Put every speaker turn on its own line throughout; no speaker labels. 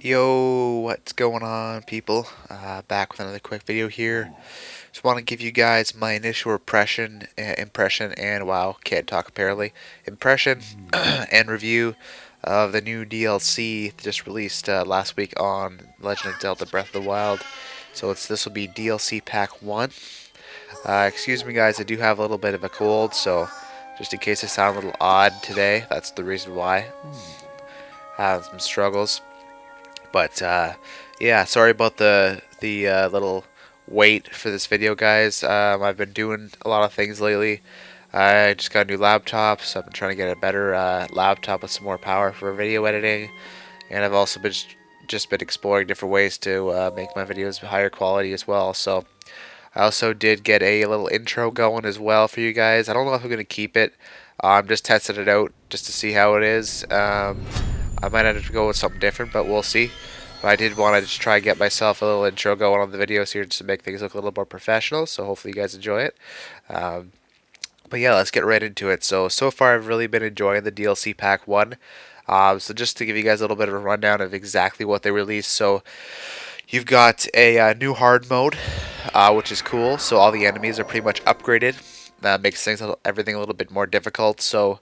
Yo, what's going on, people? Back with another quick video here. Just want to give you guys my initial impression, and wow, can't talk apparently. Impression and review of the new DLC just released last week on Legend of Zelda Breath of the Wild. So this will be DLC Pack 1. Excuse me, guys, I do have a little bit of a cold, so just in case I sound a little odd today, that's the reason why. Having some struggles. But yeah, sorry about the little wait for this video, guys. I've been doing a lot of things lately. I just got a new laptop, so I've been trying to get a better laptop with some more power for video editing. And I've also just been exploring different ways to make my videos higher quality as well. So I also did get a little intro going as well for you guys. I don't know if I'm going to keep it. I'm just testing it out just to see how it is. I might have to go with something different, but we'll see. But I did want to just try and get myself a little intro going on the videos here just to make things look a little more professional. So hopefully you guys enjoy it. But yeah, let's get right into it. So far I've really been enjoying the DLC Pack 1. So just to give you guys a little bit of a rundown of exactly what they released. So you've got a new hard mode, which is cool. So all the enemies are pretty much upgraded. That makes everything a little bit more difficult. So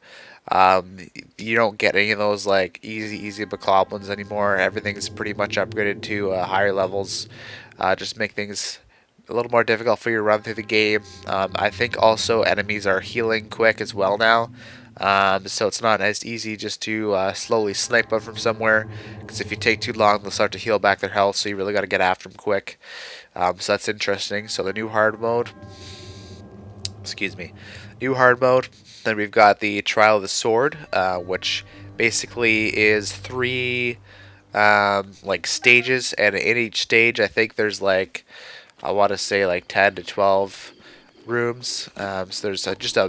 you don't get any of those like easy bokoblins anymore. Everything's pretty much upgraded to higher levels. Just make things a little more difficult for you to run through the game. I think also enemies are healing quick as well now. So it's not as easy just to slowly snipe them from somewhere, because if you take too long they'll start to heal back their health, so you really got to get after them quick. So that's interesting. So the new hard mode, new hard mode. Then we've got the Trial of the Sword, which basically is three like stages, and in each stage I think there's like, I want to say like 10 to 12 rooms. So there's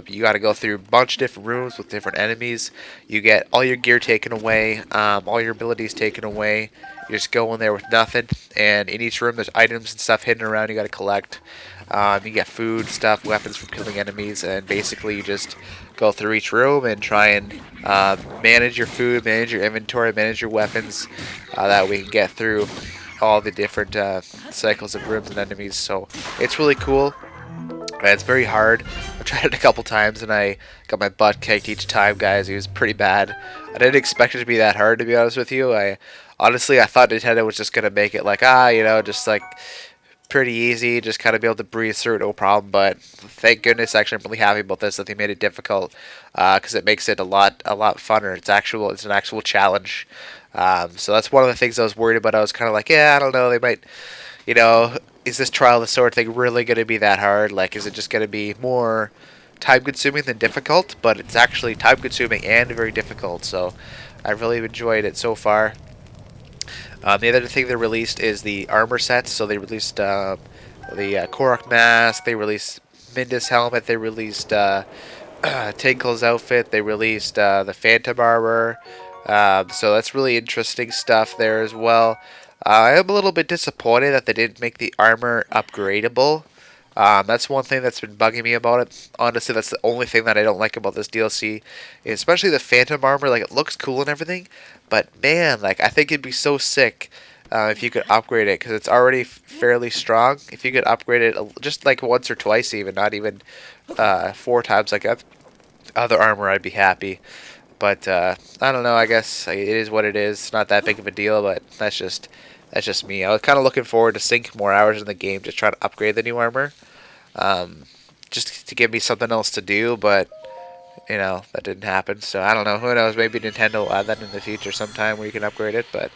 you got to go through a bunch of different rooms with different enemies. You get all your gear taken away, all your abilities taken away. You just go in there with nothing, and in each room there's items and stuff hidden around you got to collect. You get food, stuff, weapons from killing enemies, and basically you just go through each room and try and manage your food, manage your inventory, manage your weapons, that we can get through all the different cycles of rooms and enemies. So it's really cool. It's very hard. I've tried it a couple times and I got my butt kicked each time, guys. It was pretty bad. I didn't expect it to be that hard, to be honest with you. I thought Nintendo was just gonna make it like, just like pretty easy, just kind of be able to breeze through it, no problem. But thank goodness, actually, I'm really happy about this, that they made it difficult, because it makes it a lot funner. It's an actual challenge. So that's one of the things I was worried about. I was kind of like, yeah, I don't know, they might, is this Trial of the Sword thing really going to be that hard? Like, is it just going to be more time-consuming than difficult? But it's actually time-consuming and very difficult, so I've really enjoyed it so far. The other thing they released is the armor sets. So they released the Korok mask, they released Mindus helmet, they released Tinkle's outfit, they released the Phantom armor. So that's really interesting stuff there as well. I am a little bit disappointed that they didn't make the armor upgradable. That's one thing that's been bugging me about it. Honestly, that's the only thing that I don't like about this DLC, especially the Phantom armor. Like, it looks cool and everything, but man, like, I think it'd be so sick if you could upgrade it, because it's already fairly strong. If you could upgrade it just like once or twice, even not even 4 times like other armor, I'd be happy. But I don't know. I guess it is what it is. It's not that big of a deal, but that's just me. I was kind of looking forward to sink more hours in the game, just trying to upgrade the new armor, just to give me something else to do. But that didn't happen. So I don't know. Who knows? Maybe Nintendo will add that in the future sometime where you can upgrade it. But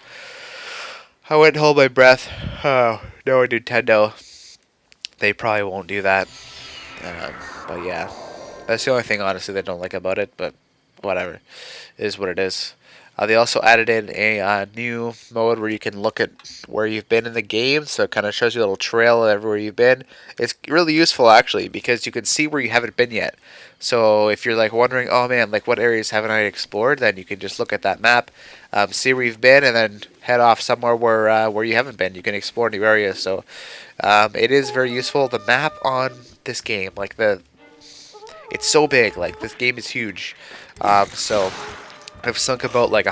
I wouldn't hold my breath. Oh, no, Nintendo. They probably won't do that. But yeah, that's the only thing honestly they don't like about it. But whatever, it is what it is. They also added in a new mode where you can look at where you've been in the game, so it kind of shows you a little trail of everywhere you've been. It's really useful, actually, because you can see where you haven't been yet. So if you're like wondering, oh man, like what areas haven't I explored, then you can just look at that map, see where you've been, and then head off somewhere where you haven't been. You can explore new areas. So it is very useful. The map on this game, like it's so big. Like, this game is huge. So I've sunk about like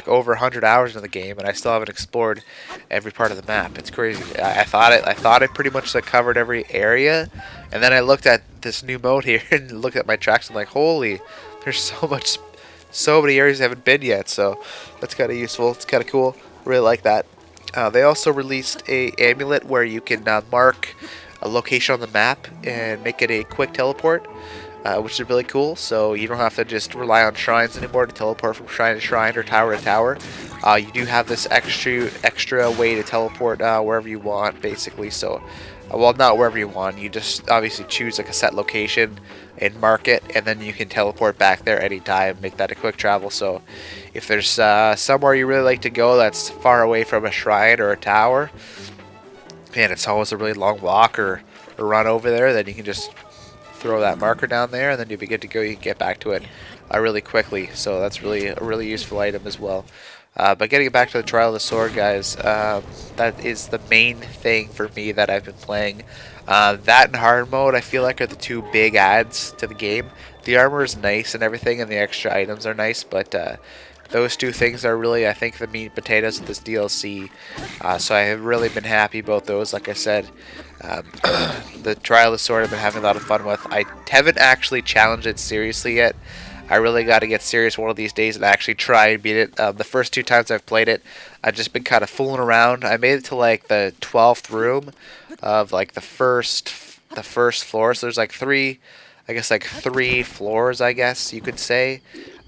over 100 hours into the game, and I still haven't explored every part of the map. It's crazy. I thought I pretty much like covered every area, and then I looked at this new mode here and looked at my tracks. And I'm like, holy, there's so many areas I haven't been yet. So that's kind of useful. It's kind of cool. Really like that. They also released a amulet where you can mark a location on the map and make it a quick teleport, which is really cool. So you don't have to just rely on shrines anymore to teleport from shrine to shrine or tower to tower. You do have this extra way to teleport wherever you want, basically. So, well, not wherever you want. You just obviously choose like a set location and mark it, and then you can teleport back there anytime. Make that a quick travel. So, if there's somewhere you really like to go that's far away from a shrine or a tower, and it's always a really long walk or run over there, then you can just throw that marker down there, and then you'll be good to go. You can get back to it really quickly. So that's really a really useful item as well. But getting back to the Trial of the Sword, guys, that is the main thing for me that I've been playing. That and hard mode, I feel like, are the two big adds to the game. The armor is nice and everything, and the extra items are nice, but those two things are really, I think, the meat and potatoes of this DLC. So I have really been happy about those. Like I said, the Trial of the Sword I've been having a lot of fun with. I haven't actually challenged it seriously yet. I really got to get serious one of these days and actually try and beat it. The first two times I've played it, I've just been kind of fooling around. I made it to like the 12th room of like the first floor. So there's like three floors, I guess you could say.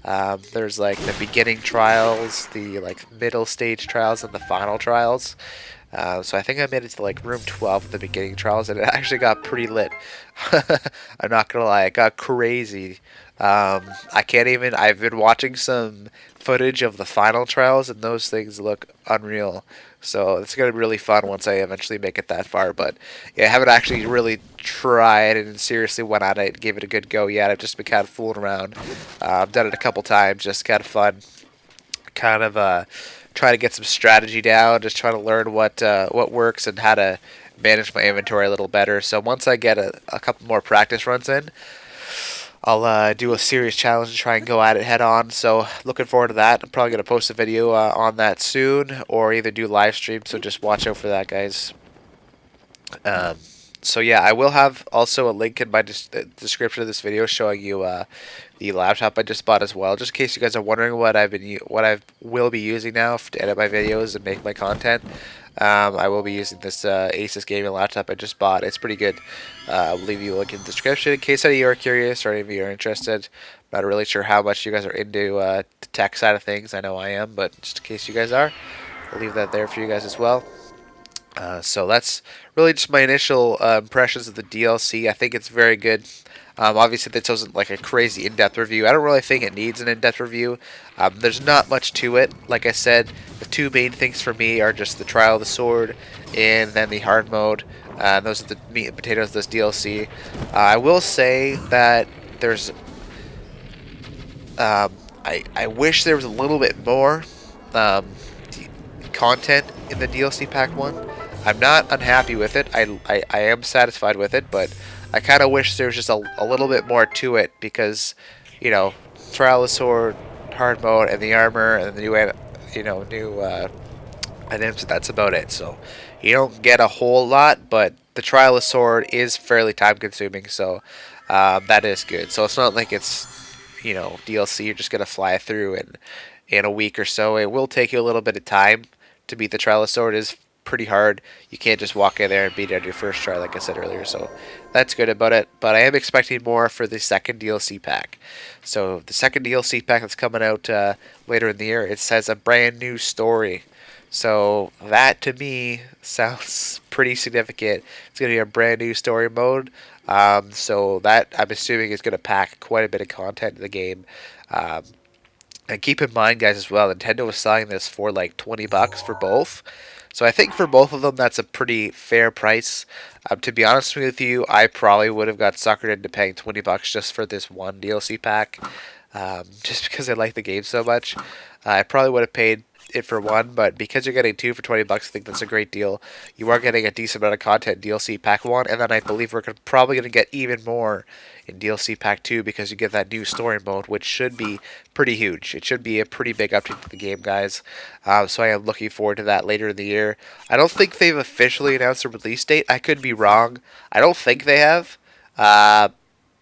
There's like the beginning trials, the like middle stage trials, and the final trials. So I think I made it to like room 12 of the beginning trials, and it actually got pretty lit. I'm not gonna lie, it got crazy. I can't even. I've been watching some footage of the final trials, and those things look unreal. So it's gonna be really fun once I eventually make it that far. But yeah, I haven't actually really tried and seriously went at it, gave it a good go yet. I've just been kind of fooling around. I've done it a couple times, just kind of fun, kind of try to get some strategy down, just trying to learn what works and how to manage my inventory a little better. So once I get a couple more practice runs in, I'll do a serious challenge and try and go at it head on. So looking forward to that. I'm probably going to post a video on that soon, or either do live stream. So just watch out for that, guys. Um, so yeah, I will have also a link in my description of this video showing you the laptop I just bought as well, just in case you guys are wondering what I will be using now to edit my videos and make my content. I will be using this Asus gaming laptop I just bought. It's pretty good. I'll leave you a link in the description in case any of you are curious or any of you are interested. I'm not really sure how much you guys are into the tech side of things. I know I am, but just in case you guys are, I'll leave that there for you guys as well. So that's really just my initial impressions of the DLC. I think it's very good. Obviously, this wasn't like a crazy in-depth review. I don't really think it needs an in-depth review. There's not much to it. Like I said, the two main things for me are just the Trial of the Sword and then the hard mode. Those are the meat and potatoes of this DLC. I will say that there's... I wish there was a little bit more content in the DLC Pack 1. I'm not unhappy with it. I am satisfied with it, but I kind of wish there was just a little bit more to it because, you know, Trial of the Sword, hard mode, and the armor, and the new items. That's about it. So you don't get a whole lot, but the Trial of the Sword is fairly time consuming, so that is good. So it's not like it's DLC you're just gonna fly through in a week or so. It will take you a little bit of time to beat the Trial of the Sword. It is pretty hard. You can't just walk in there and beat it on your first try, like I said earlier. So that's good about it. But I am expecting more for the second DLC pack. So the second DLC pack that's coming out later in the year, it says a brand new story. So that to me sounds pretty significant. It's going to be a brand new story mode. So that I'm assuming is going to pack quite a bit of content in the game. And keep in mind, guys, as well, Nintendo was selling this for like $20 for both. So I think for both of them, that's a pretty fair price. To be honest with you, I probably would have got suckered into paying $20 just for this one DLC pack, just because I like the game so much. I probably would have paid it for one, but because you're getting two for $20, I think that's a great deal. You are getting a decent amount of content in DLC Pack 1, and then I believe we're probably going to get even more in DLC Pack 2 because you get that new story mode, which should be pretty huge. It should be a pretty big update to the game, guys. So I am looking forward to that later in the year. I don't think they've officially announced a release date. I could be wrong. I don't think they have.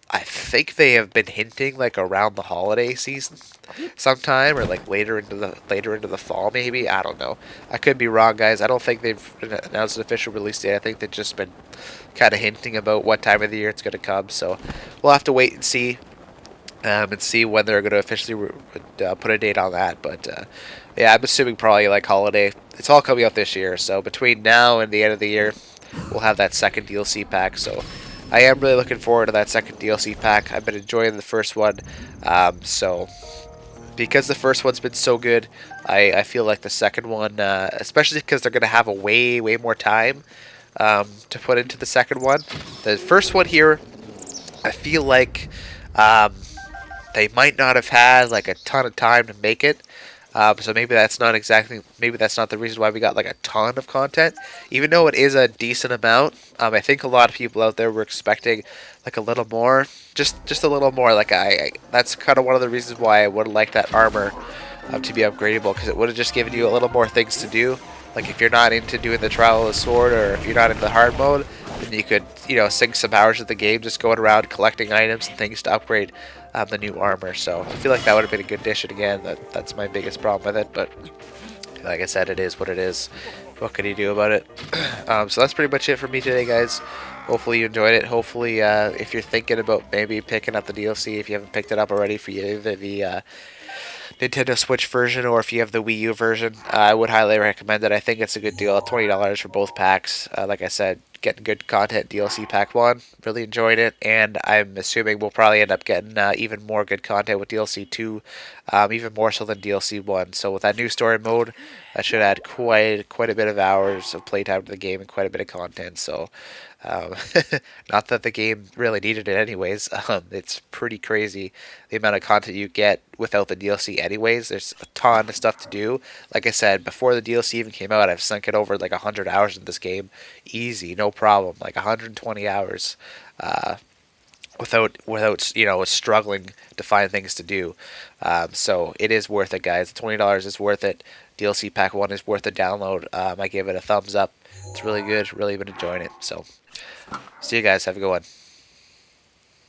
I think they have been hinting like around the holiday season sometime or like later into the fall maybe. I don't know. I could be wrong, guys. I don't think they've announced an official release date. I think they've just been kind of hinting about what time of the year it's going to come. So we'll have to wait and see when they're going to officially put a date on that. But yeah, I'm assuming probably like holiday. It's all coming out this year, so between now and the end of the year, we'll have that second DLC pack. So I am really looking forward to that second DLC pack. I've been enjoying the first one, so because the first one's been so good, I feel like the second one, especially because they're going to have a way more time to put into the second one. The first one here, I feel like they might not have had like a ton of time to make it. So maybe that's not the reason why we got like a ton of content, even though it is a decent amount. I think a lot of people out there were expecting like a little more, just a little more. Like that's kind of one of the reasons why I would like that armor to be upgradable, because it would have just given you a little more things to do. Like if you're not into doing the trial of the sword, or if you're not into hard mode, then you could sink some hours of the game just going around collecting items and things to upgrade the new armor. So I feel like that would have been a good addition. Again, that's my biggest problem with it, but like I said, it is what it is. What can you do about it? So that's pretty much it for me today, guys. Hopefully you enjoyed it. Hopefully, if you're thinking about maybe picking up the DLC, if you haven't picked it up already for either the Nintendo Switch version or if you have the Wii U version, I would highly recommend it. I think it's a good deal. $20 for both packs. Like I said, getting good content. DLC Pack 1, really enjoyed it, and I'm assuming we'll probably end up getting even more good content with DLC 2, even more so than DLC 1. So with that new story mode, that should add quite a bit of hours of playtime to the game and quite a bit of content. So um, not that the game really needed it anyways. It's pretty crazy the amount of content you get without the DLC anyways. There's a ton of stuff to do. Like I said, before the DLC even came out, I've sunk it over like 100 hours in this game. Easy, no problem. Like 120 hours. Without struggling to find things to do. So it is worth it, guys. $20 is worth it. DLC Pack 1 is worth a download. I give it a thumbs up. It's really good. Really been enjoying it. So see you guys. Have a good one.